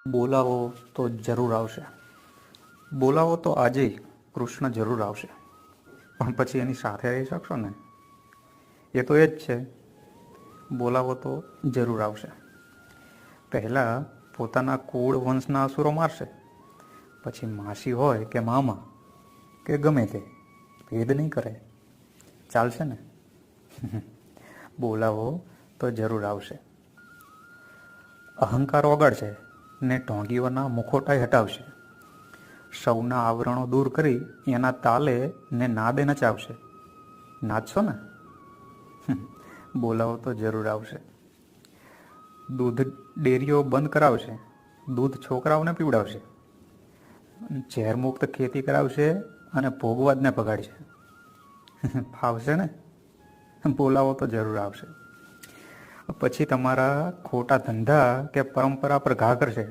બોલાવો તો જરૂર આવશે. બોલાવો તો આજે કૃષ્ણ જરૂર આવશે, પણ પછી એની સાથે રહી શકશો ને? એ તો એ જ છે, બોલાવો તો જરૂર આવશે. પહેલાં પોતાના કુળ વંશના અસુરો મારશે, પછી માસી હોય કે મામા કે ગમે તે ભેદ નહીં કરે. ચાલશે ને? બોલાવો તો જરૂર આવશે. અહંકાર ઓગાળશે ને ઢોંગીઓના મુખોટાઈ હટાવશે. સૌના આવરણો દૂર કરી એના તાલે ને નાદે નચાવશે. નાચશો ને? બોલાવો તો જરૂર આવશે. દૂધ ડેરીઓ બંધ કરાવશે, દૂધ છોકરાઓને પીવડાવશે. ઝેરમુક્ત ખેતી કરાવશે અને ભોગવાદને ભગાડશે. ફાવશે ને? બોલાવો તો જરૂર આવશે. પછી તમારા ખોટા ધંધા કે પરંપરા પર ઘા કરશે.